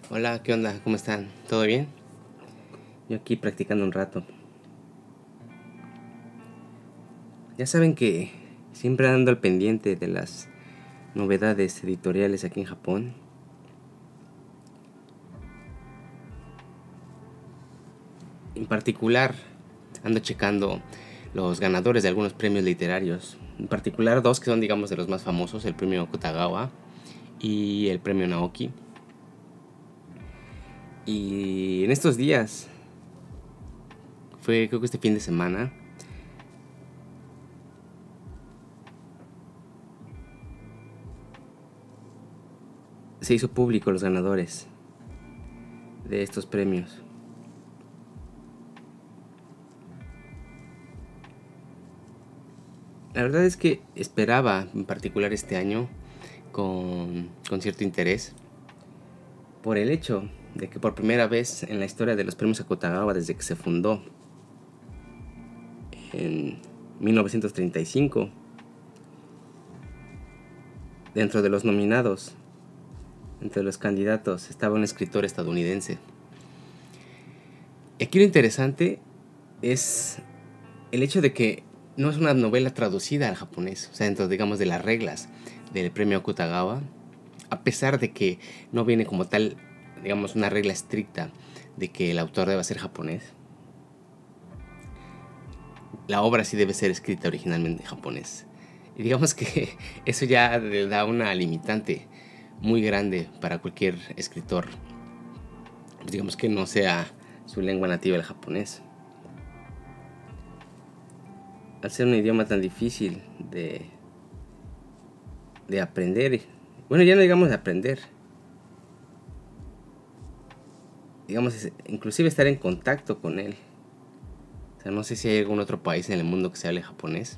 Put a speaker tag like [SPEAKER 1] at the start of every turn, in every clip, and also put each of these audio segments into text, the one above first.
[SPEAKER 1] Hola, ¿qué onda? ¿Cómo están? ¿Todo bien? Yo aquí practicando un rato. Ya saben que siempre ando al pendiente de las novedades editoriales aquí en Japón. En particular, ando checando los ganadores de algunos premios literarios. En particular, dos que son, digamos, de los más famosos: el premio Kutagawa y el premio Naoki. Y en estos días, creo que este fin de semana, se hizo público los ganadores de estos premios. La verdad es que esperaba, en particular este año, con cierto interés, por el hecho de que por primera vez en la historia de los premios Akutagawa, desde que se fundó en 1935, dentro de los nominados, entre los candidatos, estaba un escritor estadounidense. Y aquí lo interesante es el hecho de que no es una novela traducida al japonés, o sea, dentro, digamos, de las reglas del premio Akutagawa, a pesar de que no viene como tal, digamos, una regla estricta de que el autor deba ser japonés. La obra sí debe ser escrita originalmente en japonés. Y digamos que eso ya le da una limitante muy grande para cualquier escritor, pues digamos, que no sea su lengua nativa el japonés. Al ser un idioma tan difícil de aprender, bueno, ya no digamos de aprender, digamos, inclusive estar en contacto con él. O sea, no sé si hay algún otro país en el mundo que se hable japonés.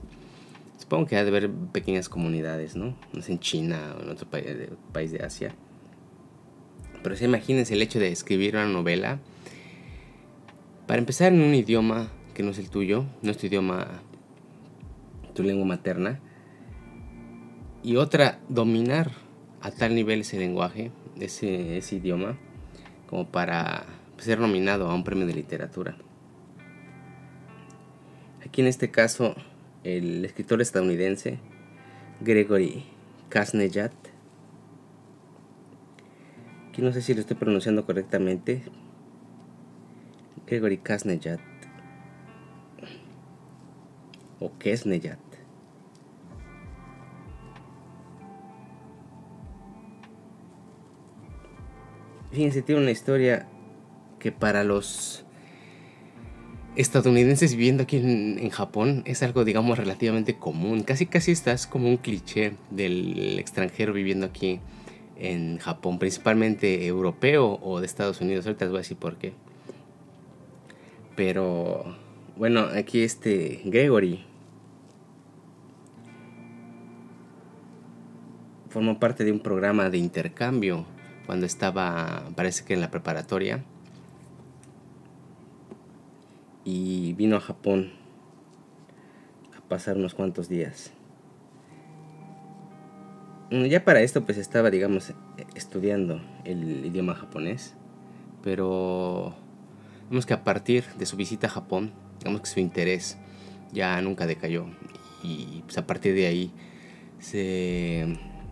[SPEAKER 1] Supongo que ha de haber pequeñas comunidades, ¿no? No sé, en China o en otro país de Asia. Pero sí, imagínense el hecho de escribir una novela, para empezar, en un idioma que no es el tuyo, no es tu idioma, tu lengua materna. Y otra, dominar a tal nivel ese lenguaje, ese idioma, como para ser nominado a un premio de literatura. Aquí en este caso, el escritor estadounidense Gregory Kasnejad, aquí no sé si lo estoy pronunciando correctamente, Gregory Kasnejad o Kesnejad. Fíjense, tiene una historia que para los estadounidenses viviendo aquí en Japón es algo, digamos, relativamente común. Casi estás como un cliché del extranjero viviendo aquí en Japón, principalmente europeo o de Estados Unidos. Ahorita les voy a decir por qué. Pero bueno, aquí Gregory formó parte de un programa de intercambio cuando estaba, parece que en la preparatoria, y vino a Japón a pasar unos cuantos días. Ya para esto pues estaba, digamos, estudiando el idioma japonés, pero digamos que a partir de su visita a Japón, digamos que su interés ya nunca decayó, y pues a partir de ahí,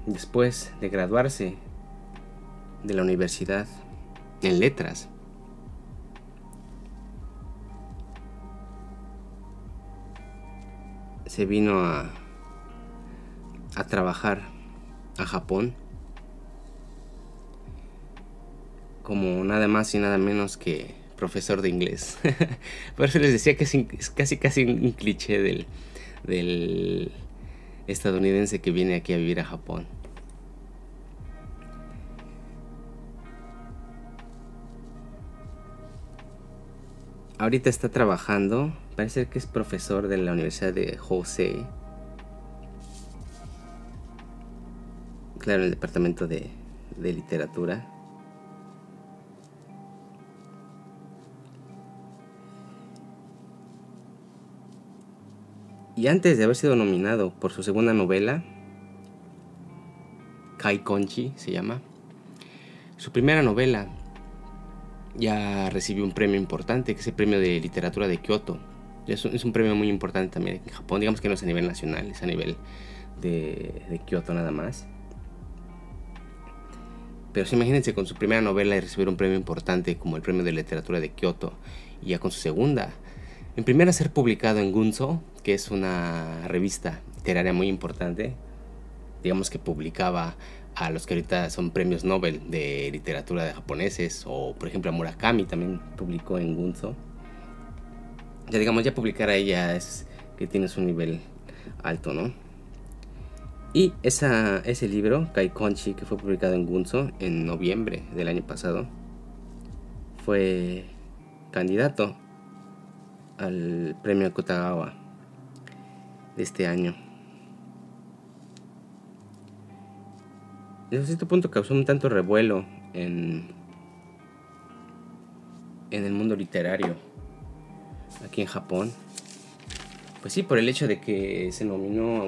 [SPEAKER 1] después de graduarse de la universidad en letras, se vino a trabajar a Japón como nada más y nada menos que profesor de inglés. Por eso les decía que es casi un cliché del estadounidense que viene aquí a vivir a Japón. Ahorita está trabajando, parece que es profesor de la Universidad de Hosei, claro, en el departamento de literatura. Y antes de haber sido nominado por su segunda novela, Kai Konchi se llama, su primera novela ya recibió un premio importante, que es el premio de literatura de Kioto. Es un premio muy importante también en Japón. Digamos que no es a nivel nacional, es a nivel de Kioto nada más. Pero sí, imagínense con su primera novela y recibir un premio importante como el premio de literatura de Kioto, y ya con su segunda. En primera, ser publicado en Gunzo, que es una revista literaria muy importante. Digamos que publicaba a los que ahorita son premios Nobel de literatura de japoneses, o por ejemplo a Murakami también publicó en Gunzo. Ya digamos, ya publicar a ella es que tienes un nivel alto, ¿no? Y ese libro, Kaikonchi, que fue publicado en Gunzo en noviembre del año pasado, fue candidato al premio Akutagawa de este año. Desde cierto punto causó un tanto revuelo en el mundo literario aquí en Japón. Pues sí, por el hecho de que se nominó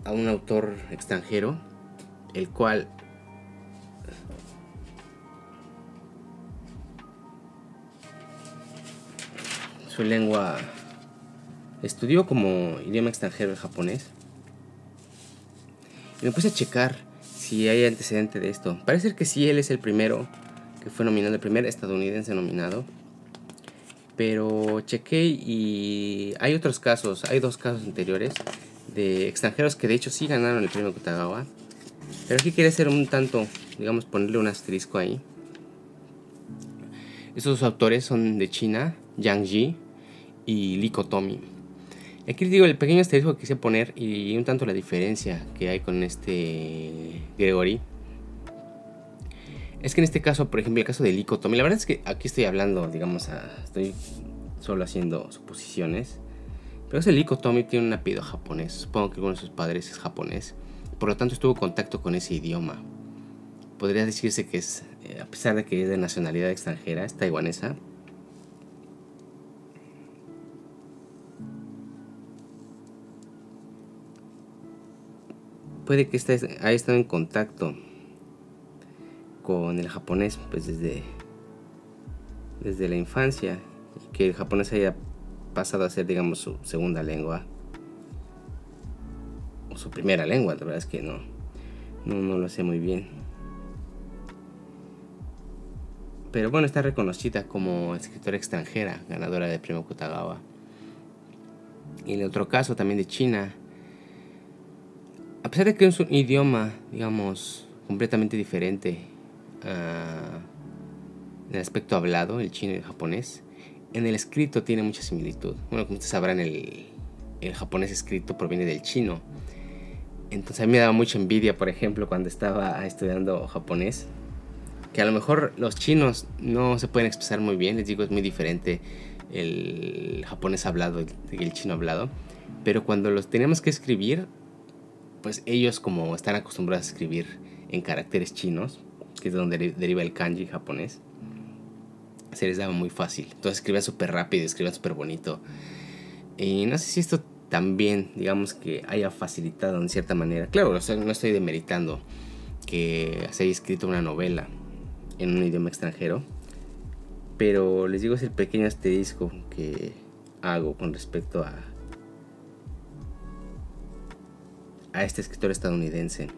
[SPEAKER 1] a un autor extranjero, el cual su lengua estudió como idioma extranjero el japonés. Y me puse a checar si hay antecedente de esto. Parece ser que sí, él es el primero que fue nominado, el primer estadounidense nominado. Pero chequé y hay otros casos, hay 2 casos anteriores de extranjeros que de hecho sí ganaron el premio Akutagawa. Pero aquí quería hacer un tanto, digamos, ponerle un asterisco ahí. Estos 2 autores son de China, Yang Ji y Lee Kotomi. Aquí les digo el pequeño asterisco que quise poner y un tanto la diferencia que hay con este Gregory. Es que en este caso, por ejemplo, el caso de Lee Kotomi, la verdad es que aquí estoy hablando, digamos, estoy solo haciendo suposiciones. Pero ese Lee Kotomi tiene un apellido japonés. Supongo que uno de sus padres es japonés. Por lo tanto, estuvo en contacto con ese idioma. Podría decirse que es, a pesar de que es de nacionalidad extranjera, es taiwanesa. Puede que haya estado en contacto con el japonés pues desde la infancia, y que el japonés haya pasado a ser, digamos, su segunda lengua o su primera lengua. La verdad es que no lo sé muy bien, pero bueno, está reconocida como escritora extranjera ganadora del premio Akutagawa. Y en el otro caso también de China, a pesar de que es un idioma, digamos, completamente diferente en el aspecto hablado, el chino y el japonés, en el escrito tiene mucha similitud. Bueno, como ustedes sabrán, el japonés escrito proviene del chino. Entonces a mí me daba mucha envidia, por ejemplo, cuando estaba estudiando japonés, que a lo mejor los chinos no se pueden expresar muy bien. Les digo, es muy diferente el japonés hablado del chino hablado. Pero cuando los teníamos que escribir, pues ellos, como están acostumbrados a escribir en caracteres chinos, que es de donde deriva el kanji japonés, se les daba muy fácil. Entonces escribían súper rápido, escribían súper bonito. Y no sé si esto también, digamos, que haya facilitado en cierta manera. Claro, o sea, no estoy demeritando que se haya escrito una novela en un idioma extranjero, pero les digo, es el pequeño asterisco que hago con respecto a este escritor estadounidense.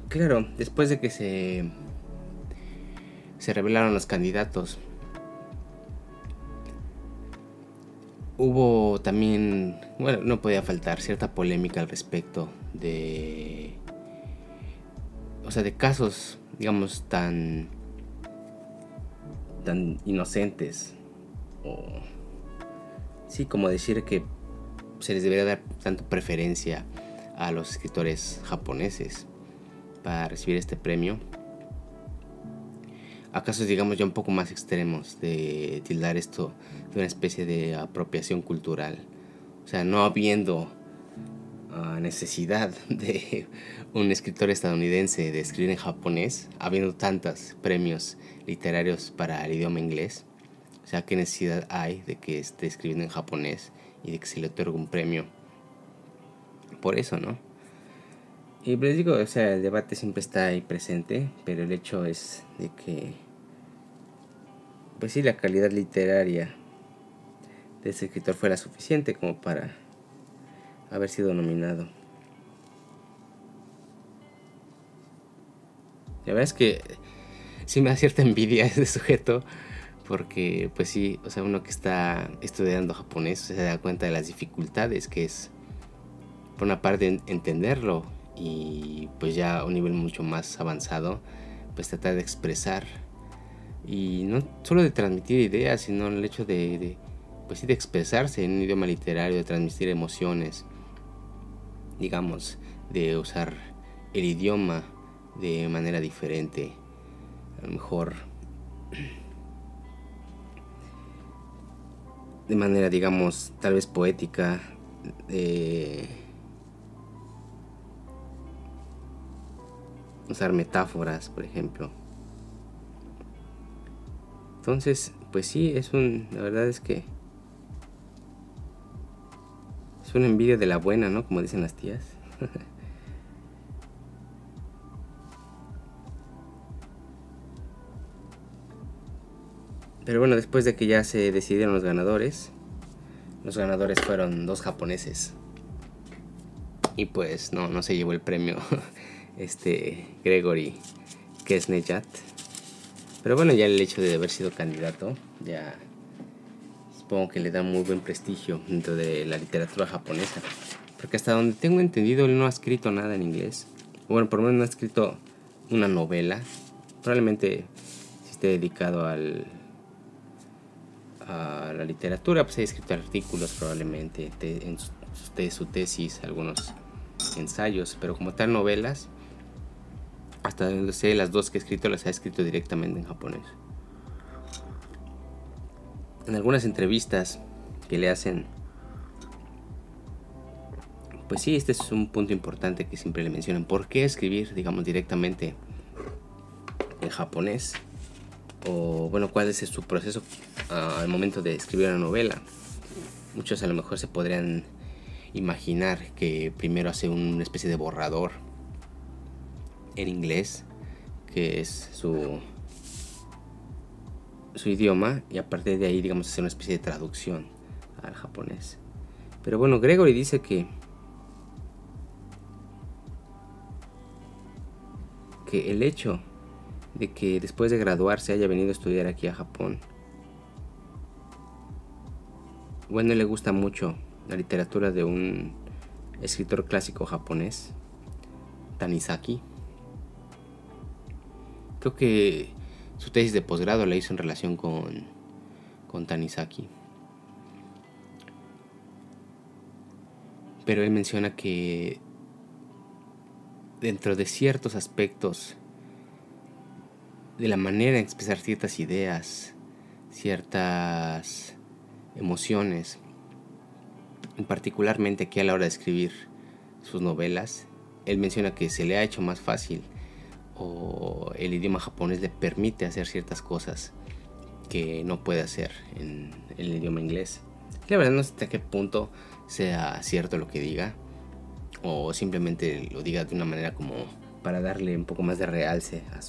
[SPEAKER 1] Claro, después de que se revelaron los candidatos, hubo también, bueno, no podía faltar cierta polémica al respecto de, o sea, de casos, digamos, tan inocentes, o sí, como decir que se les debería dar tanto preferencia a los escritores japoneses para recibir este premio, a casos, digamos, ya un poco más extremos de tildar esto de una especie de apropiación cultural. O sea, no habiendo necesidad de un escritor estadounidense de escribir en japonés, habiendo tantos premios literarios para el idioma inglés. O sea, ¿qué necesidad hay de que esté escribiendo en japonés y de que se le otorgue un premio por eso, no? Y les digo, o sea, el debate siempre está ahí presente, pero el hecho es de que, pues sí, la calidad literaria de ese escritor fuera suficiente como para haber sido nominado. La verdad es que sí me da cierta envidia ese sujeto, porque pues sí, o sea, uno que está estudiando japonés se da cuenta de las dificultades que es, por una parte, entenderlo, y pues ya a un nivel mucho más avanzado, pues tratar de expresar, y no solo de transmitir ideas, sino el hecho pues sí, de expresarse en un idioma literario, de transmitir emociones, digamos, de usar el idioma de manera diferente, a lo mejor de manera, digamos, tal vez poética, usar metáforas, por ejemplo. Entonces, pues sí, la verdad es que es una envidia de la buena, ¿no? Como dicen las tías. Pero bueno, después de que ya se decidieron los ganadores fueron dos japoneses. Y pues no se llevó el premio Gregory Kesnejad. Pero bueno, ya el hecho de haber sido candidato, ya supongo que le da muy buen prestigio dentro de la literatura japonesa. Porque hasta donde tengo entendido, él no ha escrito nada en inglés. Bueno, por lo menos no ha escrito una novela. Probablemente si esté dedicado a la literatura, pues ha escrito artículos probablemente en su tesis, algunos ensayos, pero como tal novelas, hasta donde sé, las dos que he escrito las ha escrito directamente en japonés. En algunas entrevistas que le hacen, pues sí, este es un punto importante que siempre le mencionan. ¿Por qué escribir, digamos, directamente en japonés? O bueno, ¿cuál es su proceso al momento de escribir una novela? Muchos a lo mejor se podrían imaginar que primero hace una especie de borrador en inglés, que es su idioma, y a partir de ahí, digamos, hacer una especie de traducción al japonés. Pero bueno, Gregory dice que el hecho de que después de graduarse haya venido a estudiar aquí a Japón, bueno, le gusta mucho la literatura de un escritor clásico japonés, Tanizaki. Creo que su tesis de posgrado la hizo en relación con Tanizaki. Pero él menciona que dentro de ciertos aspectos de la manera de expresar ciertas ideas, ciertas emociones, particularmente aquí a la hora de escribir sus novelas, él menciona que se le ha hecho más fácil, o el idioma japonés le permite hacer ciertas cosas que no puede hacer en el idioma inglés. La verdad no sé hasta qué punto sea cierto lo que diga, o simplemente lo diga de una manera como para darle un poco más de realce a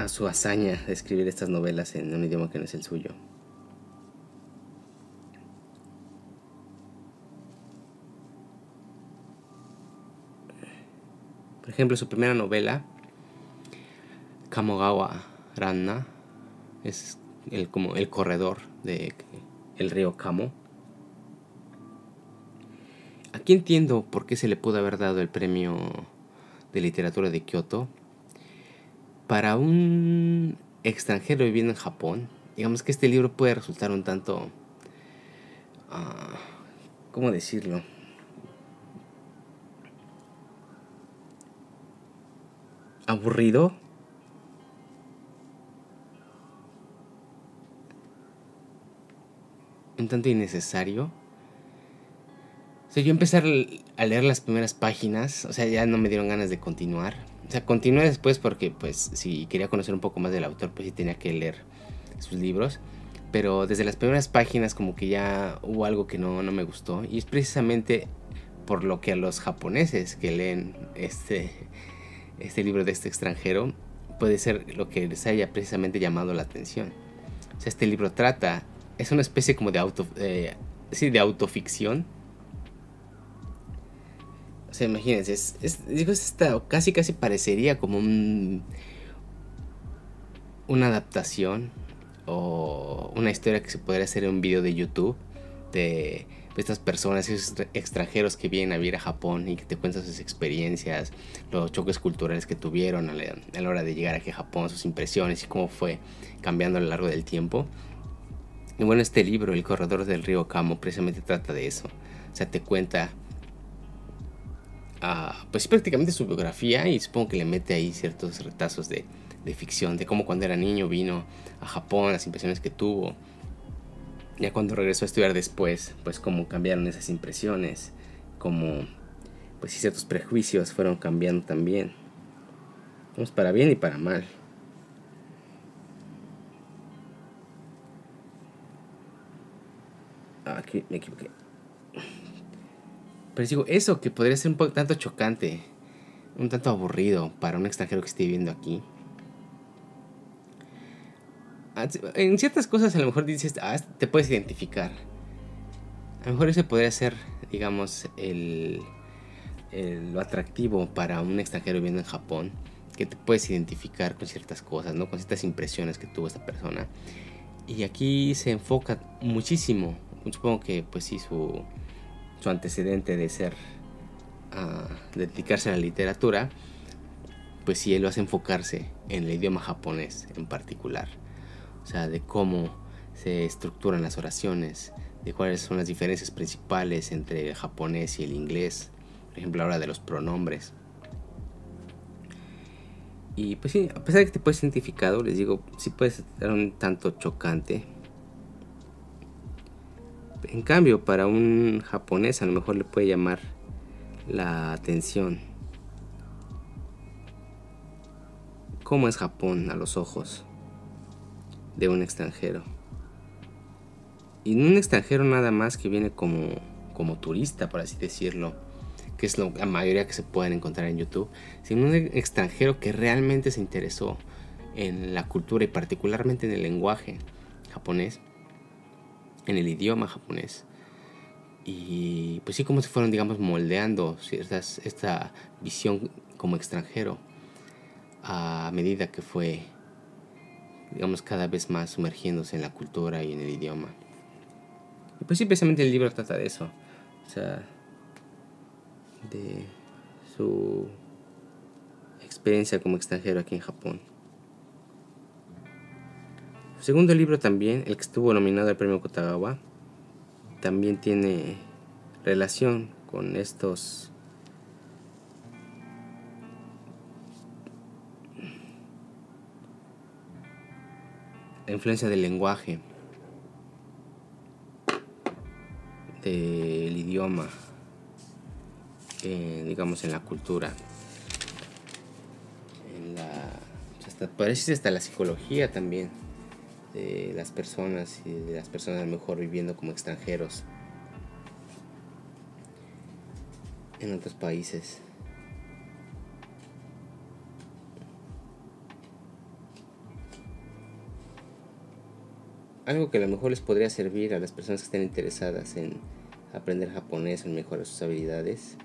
[SPEAKER 1] su hazaña de escribir estas novelas en un idioma que no es el suyo. Por ejemplo, su primera novela, Kamogawa Ranna, es como el corredor de el río Kamo. Aquí entiendo por qué se le pudo haber dado el premio de literatura de Kioto. Para un extranjero viviendo en Japón, digamos que este libro puede resultar un tanto, ¿cómo decirlo? Aburrido. un tanto innecesario. O sea, yo empecé a leer las primeras páginas, o sea, ya no me dieron ganas de continuar. O sea, continué después porque, pues, si quería conocer un poco más del autor, pues sí tenía que leer sus libros. Pero desde las primeras páginas como que ya hubo algo que no me gustó. Y es precisamente por lo que a los japoneses que leen este libro de este extranjero, puede ser lo que les haya precisamente llamado la atención. O sea, este libro es una especie como de de autoficción. O sea, imagínense, casi parecería como una adaptación o una historia que se podría hacer en un video de YouTube de estas personas, esos extranjeros que vienen a vivir a Japón y que te cuentan sus experiencias, los choques culturales que tuvieron a la hora de llegar aquí a Japón, sus impresiones y cómo fue cambiando a lo largo del tiempo. Y bueno, este libro, El corredor del río Kamo, precisamente trata de eso. O sea, te cuenta pues prácticamente su biografía, y supongo que le mete ahí ciertos retazos de ficción, de cómo cuando era niño vino a Japón, las impresiones que tuvo. Ya cuando regresó a estudiar después, pues cómo cambiaron esas impresiones, cómo pues ciertos prejuicios fueron cambiando también, pues para bien y para mal. Aquí me equivoqué. Pero digo, eso que podría ser un poco tanto chocante, un tanto aburrido para un extranjero que esté viviendo aquí. En ciertas cosas a lo mejor dices, te puedes identificar. A lo mejor ese podría ser, digamos, lo atractivo para un extranjero viviendo en Japón, que te puedes identificar con ciertas cosas, ¿no? Con ciertas impresiones que tuvo esta persona. Y aquí se enfoca muchísimo. Supongo que pues sí, su antecedente de ser de dedicarse a la literatura, pues sí, él lo hace enfocarse en el idioma japonés en particular. O sea, de cómo se estructuran las oraciones, de cuáles son las diferencias principales entre el japonés y el inglés. Por ejemplo, ahora de los pronombres. Y pues sí, a pesar de que te puedes identificado, les digo, sí puede ser un tanto chocante. En cambio, para un japonés a lo mejor le puede llamar la atención cómo es Japón a los ojos de un extranjero. Y no un extranjero nada más que viene como turista, por así decirlo, que es la mayoría que se pueden encontrar en YouTube, sino un extranjero que realmente se interesó en la cultura y particularmente en el lenguaje japonés, en el idioma japonés. Y pues sí, como se fueron, digamos, moldeando esta visión como extranjero a medida que fue, digamos, cada vez más sumergiéndose en la cultura y en el idioma. Y pues sí, precisamente el libro trata de eso. O sea, de su experiencia como extranjero aquí en Japón. Su segundo libro también, el que estuvo nominado al premio Kotagawa, también tiene relación con la influencia del lenguaje, del idioma, digamos, en la cultura, hasta la psicología también de las personas, y de las personas a lo mejor viviendo como extranjeros en otros países. Algo que a lo mejor les podría servir a las personas que estén interesadas en aprender japonés o en mejorar sus habilidades.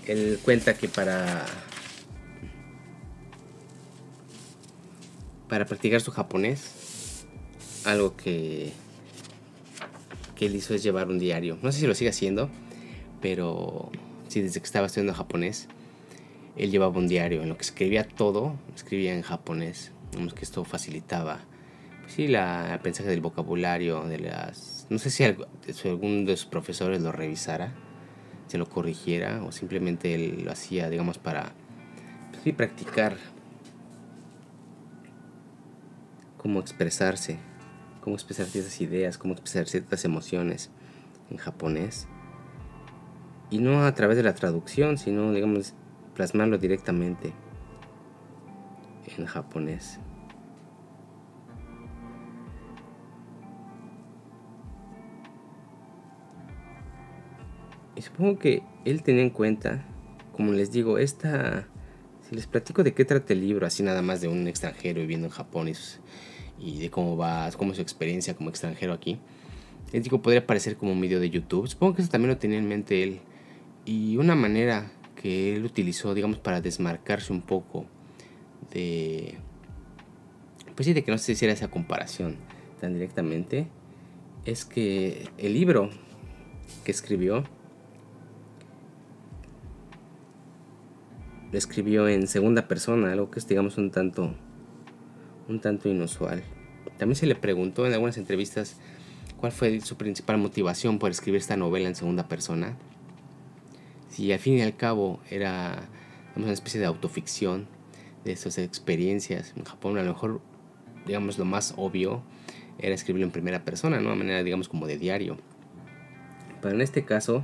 [SPEAKER 1] Él cuenta que para practicar su japonés, algo que él hizo es llevar un diario. No sé si lo sigue haciendo, pero sí, desde que estaba estudiando japonés, él llevaba un diario en lo que escribía todo, escribía en japonés. Vemos que esto facilitaba, pues sí, el aprendizaje del vocabulario, no sé si algún de sus profesores lo revisara, se lo corrigiera, o simplemente él lo hacía, digamos, para, pues sí, practicar cómo expresarse, cómo expresar ciertas ideas, cómo expresar ciertas emociones en japonés. Y no a través de la traducción, sino, digamos, plasmarlo directamente en japonés. Y supongo que él tenía en cuenta, como les digo, si les platico de qué trata el libro, así nada más de un extranjero viviendo en Japón y de cómo es su experiencia como extranjero aquí, les digo, podría parecer como un video de YouTube. Supongo que eso también lo tenía en mente él. Y una manera que él utilizó, digamos, para desmarcarse un poco de... Pues sí, de que no se hiciera esa comparación tan directamente, es que el libro que escribió, lo escribió en segunda persona, algo que es, digamos, un tanto inusual. También se le preguntó en algunas entrevistas cuál fue su principal motivación por escribir esta novela en segunda persona. Si al fin y al cabo era, digamos, una especie de autoficción de sus experiencias en Japón, a lo mejor, digamos, lo más obvio era escribirlo en primera persona, ¿no? De manera, digamos, como de diario. Pero en este caso,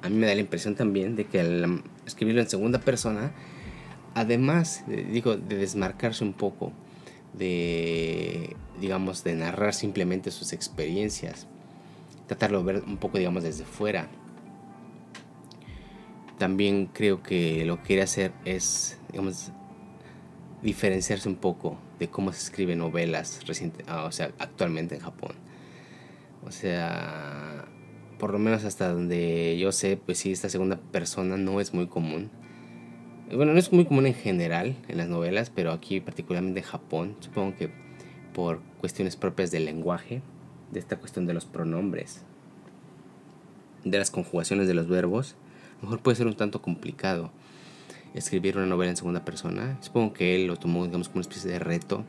[SPEAKER 1] a mí me da la impresión también de que al escribirlo en segunda persona, además, de desmarcarse un poco, digamos, de narrar simplemente sus experiencias, tratarlo de ver un poco, digamos, desde fuera. También creo que lo que quiere hacer es, digamos, diferenciarse un poco de cómo se escriben novelas actualmente en Japón. O sea, por lo menos hasta donde yo sé, pues sí, esta segunda persona no es muy común. Bueno, no es muy común en general en las novelas, pero aquí particularmente en Japón, supongo que por cuestiones propias del lenguaje, de esta cuestión de los pronombres, de las conjugaciones de los verbos, a lo mejor puede ser un tanto complicado escribir una novela en segunda persona. Supongo que él lo tomó, digamos, como una especie de reto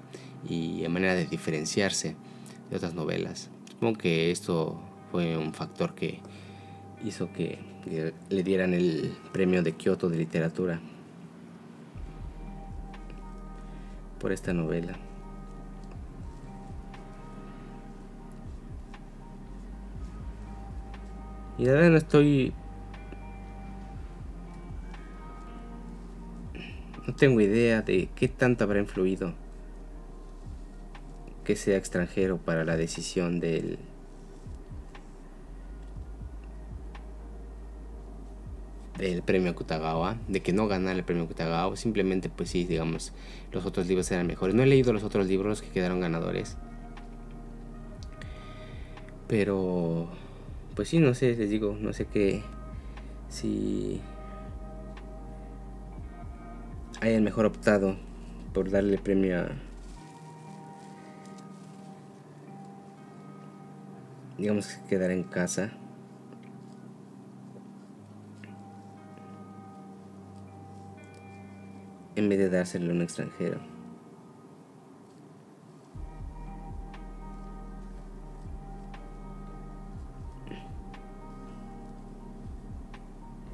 [SPEAKER 1] y a manera de diferenciarse de otras novelas. Supongo que esto fue un factor que hizo que le dieran el premio de Kyoto de literatura por esta novela. Y la verdad no tengo idea de qué tanto habrá influido que sea extranjero para la decisión del premio Akutagawa, de que no ganara el premio Akutagawa. Simplemente, pues sí, digamos, los otros libros eran mejores. No he leído los otros libros que quedaron ganadores, pero pues sí, no sé, les digo, no sé qué, si hayan mejor optado por darle el premio a, digamos, que quedar en casa, en vez de dárselo a un extranjero.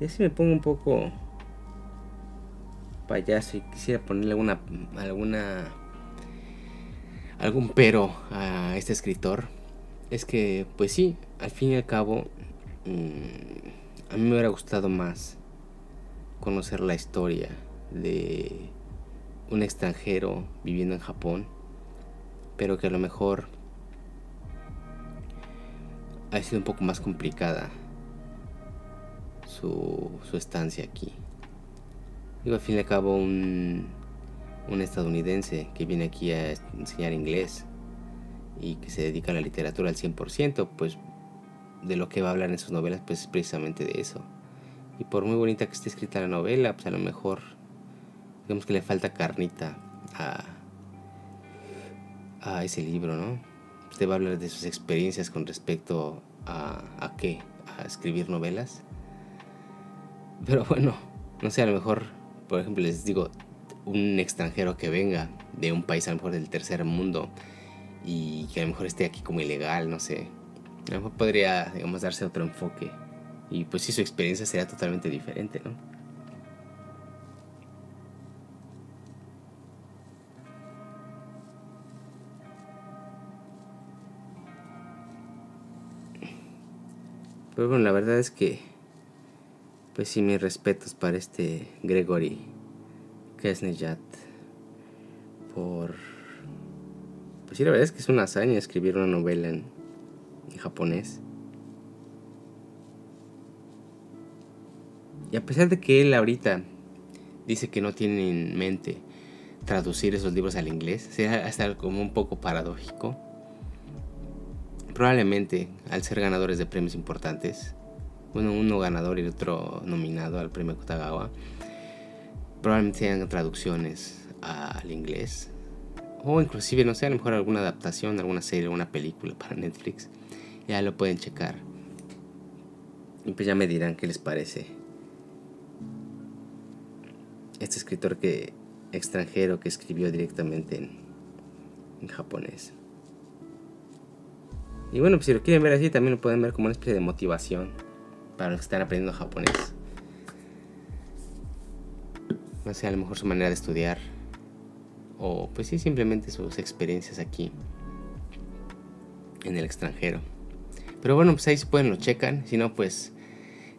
[SPEAKER 1] Y así me pongo un poco payaso y quisiera ponerle algún pero a este escritor, es que, pues sí, al fin y al cabo, a mí me hubiera gustado más conocer la historia de un extranjero viviendo en Japón, pero que a lo mejor ha sido un poco más complicada su estancia aquí. Digo, al fin y al cabo, un estadounidense que viene aquí a enseñar inglés y que se dedica a la literatura al 100%, pues de lo que va a hablar en sus novelas, pues es precisamente de eso. Y por muy bonita que esté escrita la novela, pues a lo mejor, digamos que le falta carnita a ese libro, ¿no? Usted va a hablar de sus experiencias con respecto a qué, a escribir novelas. Pero bueno, no sé, a lo mejor, por ejemplo, les digo, un extranjero que venga de un país a lo mejor del tercer mundo y que a lo mejor esté aquí como ilegal, no sé, a lo mejor podría, digamos, darse otro enfoque y pues sí, su experiencia sería totalmente diferente, ¿no? Pero bueno, la verdad es que, pues sí, mis respetos para este Gregory Kesnejad. Pues sí, la verdad es que es una hazaña escribir una novela en japonés. Y a pesar de que él ahorita dice que no tiene en mente traducir esos libros al inglés, sería hasta como un poco paradójico. Probablemente, al ser ganadores de premios importantes, bueno, uno ganador y otro nominado al premio Kutagawa, probablemente sean traducciones al inglés, o inclusive, no sé, a lo mejor alguna adaptación, alguna serie, alguna película para Netflix. Ya lo pueden checar y pues ya me dirán qué les parece este escritor extranjero que escribió directamente en japonés. Y bueno, pues si lo quieren ver así, también lo pueden ver como una especie de motivación para los que están aprendiendo japonés. No sé, a lo mejor su manera de estudiar, o pues sí, simplemente sus experiencias aquí en el extranjero. Pero bueno, pues ahí si pueden lo checan. Si no, pues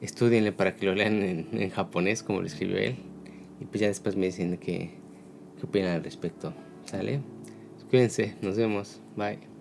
[SPEAKER 1] estudienle para que lo lean en japonés como lo escribió él. Y pues ya después me dicen qué opinan al respecto. ¿Sale? Cuídense, nos vemos. Bye.